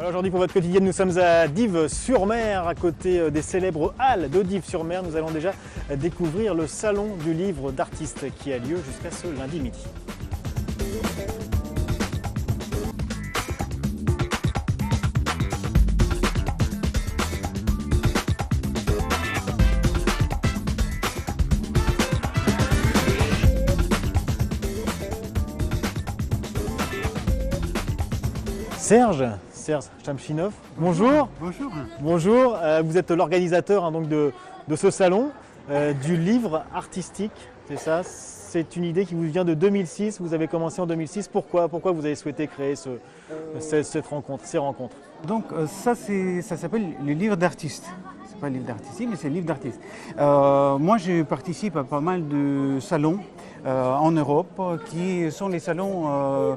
Alors aujourd'hui pour votre quotidienne, nous sommes à Dives-sur-Mer, à côté des célèbres halles de Dives-sur-Mer. Nous allons déjà découvrir le salon du livre d'artistes qui a lieu jusqu'à ce lundi midi. Serge Chamchinov, bonjour. Bonjour. Bonjour, vous êtes l'organisateur donc de ce salon du livre artistique, c'est ça? C'est une idée qui vous vient de 2006, vous avez commencé en 2006. Pourquoi vous avez souhaité créer ces rencontres? Donc ça s'appelle le livre d'artiste. C'est pas le livre d'artiste, mais c'est le livre d'artiste. Moi je participe à pas mal de salons en Europe qui sont les salons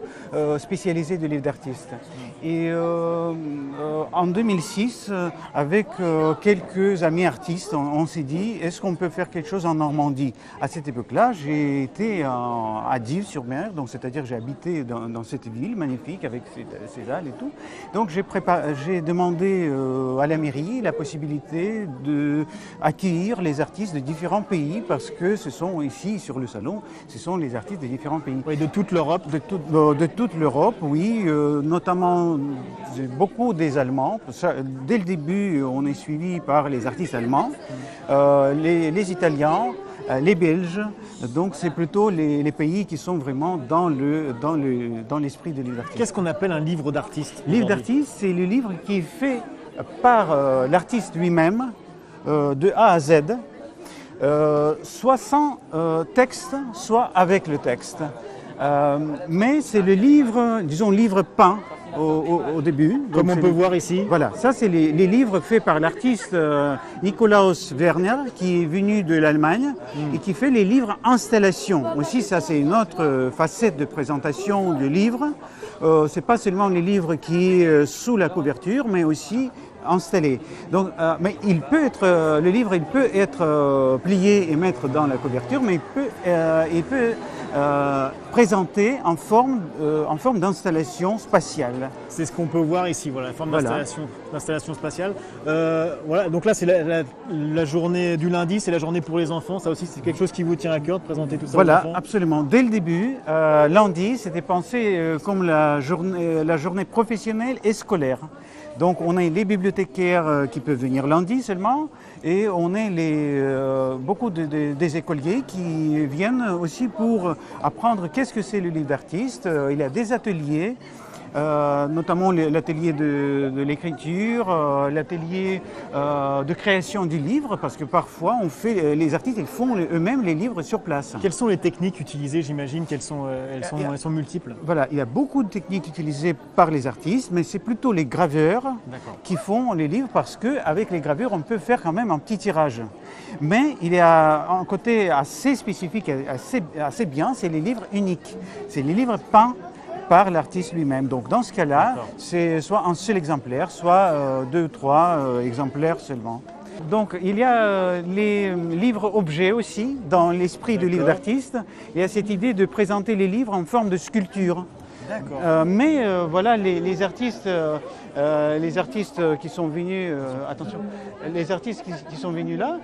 spécialisés de livres d'artistes. Et en 2006, avec quelques amis artistes, on s'est dit est-ce qu'on peut faire quelque chose en Normandie? À cette époque-là, j'ai été à Dives-sur-Mer, donc c'est-à-dire j'ai habité dans cette ville magnifique avec ses halles et tout. Donc j'ai demandé à la mairie la possibilité d'accueillir les artistes de différents pays parce que ce sont ici sur le salon, ce sont les artistes de différents pays. Oui, de toute l'Europe. De toute l'Europe, oui, notamment beaucoup des Allemands. Dès le début, on est suivi par les artistes allemands, les Italiens, les Belges. Donc c'est plutôt les pays qui sont vraiment dans l'esprit de livre d'artiste. Qu'est-ce qu'on appelle un livre d'artiste? Livre d'artiste, c'est le livre qui est fait par l'artiste lui-même, de A à Z, soit sans texte, soit avec le texte. Mais c'est le livre, disons livre peint au début. Comme on peut voir ici. Voilà, ça c'est les livres faits par l'artiste Nikolaus Werner qui est venu de l'Allemagne et qui fait les livres installation. Aussi ça c'est une autre facette de présentation de livres. C'est pas seulement les livres qui est sous la couverture, mais aussi installé. Donc, mais le livre il peut être plié et mettre dans la couverture, mais il peut présenté en forme d'installation spatiale. C'est ce qu'on peut voir ici, voilà, la forme d'installation spatiale. Voilà, donc là c'est la journée du lundi, c'est la journée pour les enfants. Ça aussi c'est quelque chose qui vous tient à cœur de présenter tout ça aux enfants? Voilà, absolument. Dès le début, lundi, c'était pensé comme la journée professionnelle et scolaire. Donc on a les bibliothécaires qui peuvent venir lundi seulement et on a beaucoup des écoliers qui viennent aussi pour apprendre qu'est-ce que c'est le livre d'artiste. Il y a des ateliers, notamment l'atelier de l'écriture, l'atelier de création du livre, parce que parfois les artistes ils font eux-mêmes les livres sur place. Quelles sont les techniques utilisées? J'imagine qu'elles elles sont multiples. Voilà, il y a beaucoup de techniques utilisées par les artistes, mais c'est plutôt les graveurs qui font les livres parce qu'avec les gravures on peut faire quand même un petit tirage. Mais il y a un côté assez spécifique, assez bien, c'est les livres uniques. C'est les livres peints par l'artiste lui-même. Donc dans ce cas-là, c'est soit un seul exemplaire, soit 2 ou 3 exemplaires seulement. Donc il y a les livres objets aussi, dans l'esprit de livre d'artiste. Il y a cette idée de présenter les livres en forme de sculpture. Mais voilà, les artistes qui sont venus, les artistes qui sont venus là,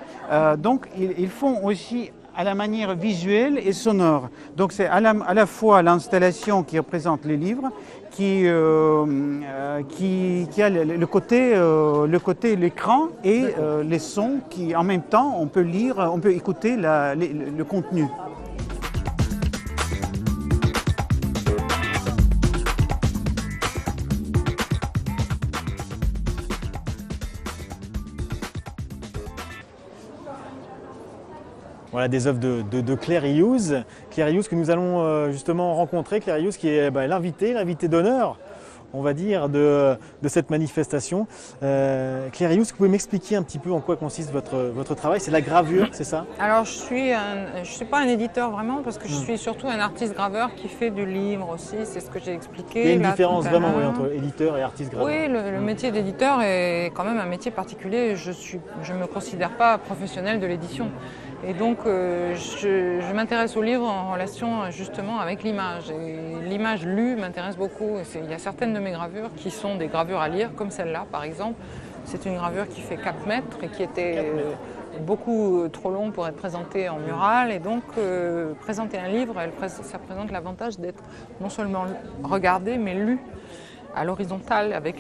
donc ils font aussi à la manière visuelle et sonore. Donc c'est à la fois l'installation qui représente les livres, qui a le côté l'écran et les sons qui en même temps on peut écouter le contenu. Voilà des œuvres de Claire Hughes. Claire Hughes que nous allons justement rencontrer. Claire Hughes qui est l'invité d'honneur, on va dire, de cette manifestation. Claire Hughes, vous pouvez m'expliquer un petit peu en quoi consiste votre travail? C'est la gravure, c'est ça? Alors je suis pas un éditeur vraiment parce que je suis surtout un artiste graveur qui fait du livre aussi, c'est ce que j'ai expliqué. Il y a une différence vraiment entre éditeur et artiste graveur. Oui, le métier d'éditeur est quand même un métier particulier. Je me considère pas professionnelle de l'édition. Et donc, je m'intéresse au livre en relation justement avec l'image. Et l'image lue m'intéresse beaucoup. Il y a certaines de mes gravures qui sont des gravures à lire, comme celle-là par exemple. C'est une gravure qui fait 4 mètres et qui était beaucoup trop long pour être présentée en mural. Et donc, présenter un livre, ça présente l'avantage d'être non seulement regardé, mais lu à l'horizontale avec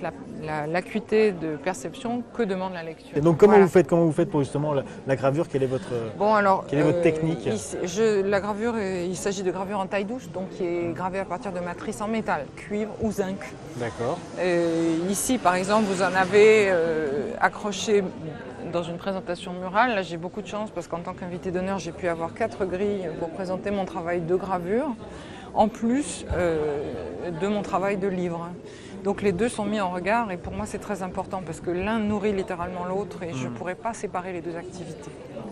l'acuité de perception que demande la lecture. Et donc comment vous faites pour justement la gravure? Quelle est votre, quelle est votre technique? La gravure, il s'agit de gravure en taille douce, donc qui est gravée à partir de matrices en métal, cuivre ou zinc. D'accord. Ici par exemple vous en avez accroché dans une présentation murale. Là j'ai beaucoup de chance parce qu'en tant qu'invité d'honneur j'ai pu avoir 4 grilles pour présenter mon travail de gravure, en plus de mon travail de livre. Donc les deux sont mis en regard et pour moi c'est très important parce que l'un nourrit littéralement l'autre et je ne pourrais pas séparer les deux activités.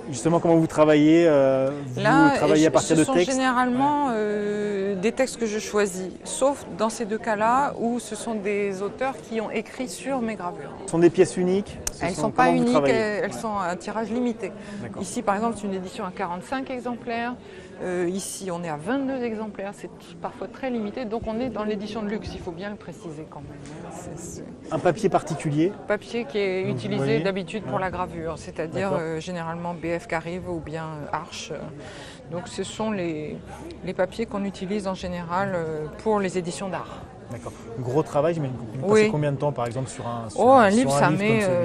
Justement, comment vous travaillez? Vous travaillez à partir de textes? Ce sont généralement des textes que je choisis, sauf dans ces deux cas-là où ce sont des auteurs qui ont écrit sur mes gravures. Ce sont des pièces uniques? Elles ne sont pas uniques, elles sont à un tirage limité. Ici par exemple c'est une édition à 45 exemplaires. Ici on est à 22 exemplaires, c'est parfois très limité, donc on est dans l'édition de luxe, il faut bien le préciser quand même. Un papier particulier? Papier qui est utilisé d'habitude pour la gravure, c'est-à-dire généralement BF Carive ou bien Arche. Donc ce sont les papiers qu'on utilise en général pour les éditions d'art. D'accord. Gros travail, mais vous passez combien de temps par exemple sur un livre,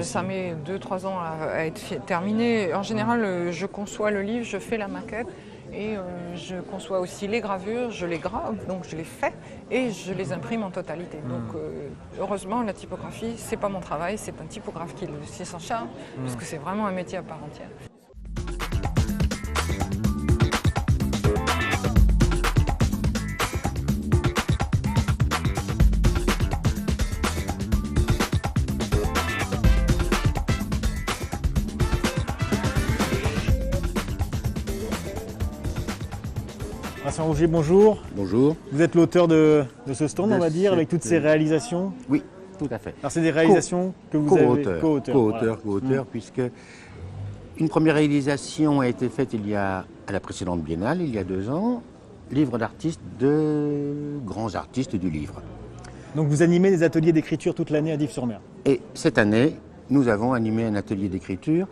ça met 2-3 ans à être terminé. En général, je conçois le livre, je fais la maquette. Et je conçois aussi les gravures, je les grave, donc je les fais et je les imprime en totalité. Donc heureusement la typographie, c'est pas mon travail, c'est un typographe qui s'en charge, parce que c'est vraiment un métier à part entière. Vincent Rougier, bonjour. Bonjour. Vous êtes l'auteur de ce stand, on va dire, avec toutes ces réalisations? Oui, tout à fait. Alors c'est des réalisations que vous avez co-auteur, puisque une première réalisation a été faite à la précédente biennale, il y a 2 ans, livre d'artistes de grands artistes du livre. Donc vous animez des ateliers d'écriture toute l'année à Dives-sur-Mer? Et cette année, nous avons animé un atelier d'écriture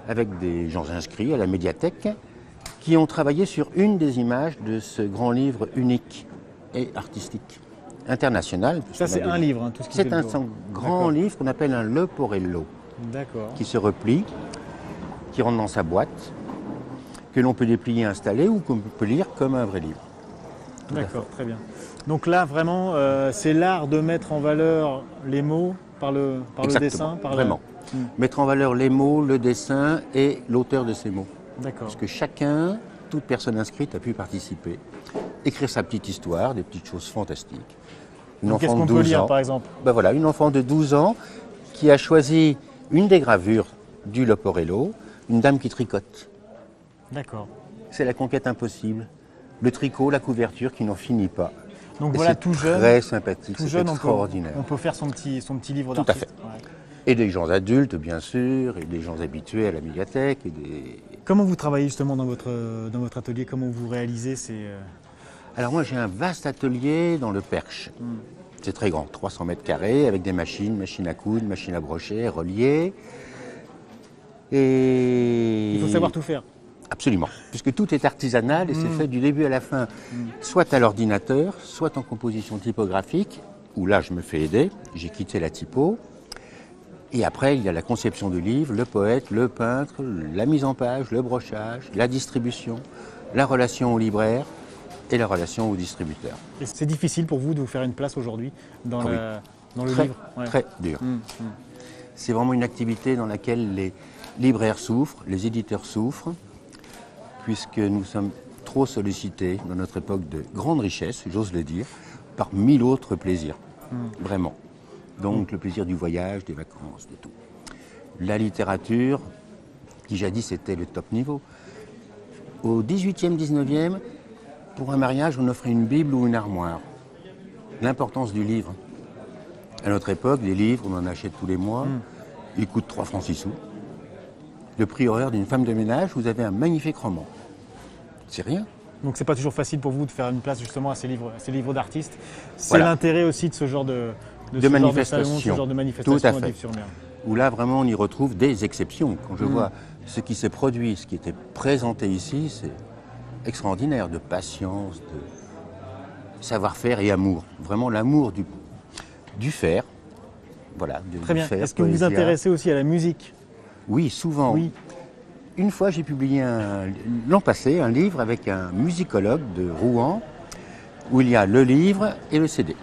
avec des gens inscrits à la médiathèque qui ont travaillé sur une des images de ce grand livre unique et artistique, international. Ça c'est un livre, tout ce qui c'est un grand livre qu'on appelle un Leporello, qui se replie, qui rentre dans sa boîte, que l'on peut déplier, installer ou qu'on peut lire comme un vrai livre. D'accord, très bien. Donc là vraiment, c'est l'art de mettre en valeur les mots par le dessin, vraiment. Mettre en valeur les mots, le dessin et l'auteur de ces mots. D'accord. Parce que chacun, toute personne inscrite a pu participer, écrire sa petite histoire, des petites choses fantastiques. Qu'est-ce qu'on peut lire par exemple? Ben voilà, une enfant de 12 ans qui a choisi une des gravures du Leporello, une dame qui tricote. D'accord. C'est la conquête impossible. Le tricot, la couverture qui n'en finit pas. Donc voilà, tout jeune, très sympathique, c'est extraordinaire. On peut faire son petit livre d'artiste. Tout à fait. Ouais. Et des gens adultes, bien sûr, et des gens habitués à la médiathèque. Comment vous travaillez justement dans votre atelier? Comment vous réalisez ces... Alors moi, j'ai un vaste atelier dans le Perche. C'est très grand, 300 mètres carrés, avec des machines à coudre, machines à brocher, relier. Et... Il faut savoir tout faire. Absolument, puisque tout est artisanal et c'est fait du début à la fin, soit à l'ordinateur, soit en composition typographique, où là je me fais aider, j'ai quitté la typo. Et après, il y a la conception du livre, le poète, le peintre, la mise en page, le brochage, la distribution, la relation au libraire et la relation au distributeur. Et c'est difficile pour vous de vous faire une place aujourd'hui dans le livre? Très dur. C'est vraiment une activité dans laquelle les libraires souffrent, les éditeurs souffrent, puisque nous sommes trop sollicités dans notre époque de grande richesse, j'ose le dire, par 1000 autres plaisirs. Vraiment. Donc le plaisir du voyage, des vacances, de tout. La littérature, qui jadis était le top niveau. Au 18e, 19e, pour un mariage, on offrait une Bible ou une armoire. L'importance du livre. À notre époque, les livres, on en achète tous les mois. Ils coûtent 3 francs 6 sous. de prix horaire d'une femme de ménage, vous avez un magnifique roman. C'est rien. Donc c'est pas toujours facile pour vous de faire une place justement à ces livres d'artistes. C'est Voilà. l'intérêt aussi de ce genre de manifestation. salon, ce genre de manifestation Tout à à fait. Dives-sur-Mer. Où là, vraiment, on y retrouve des exceptions. Quand je vois ce qui s'est produit, ce qui était présenté ici, c'est extraordinaire, de patience, de savoir-faire et amour. Vraiment l'amour du faire. Voilà, Très bien. faire, Est-ce que vous vous poésia. intéressez aussi à la musique? Oui, souvent. Oui. Une fois, j'ai publié l'an passé un livre avec un musicologue de Rouen où il y a le livre et le CD.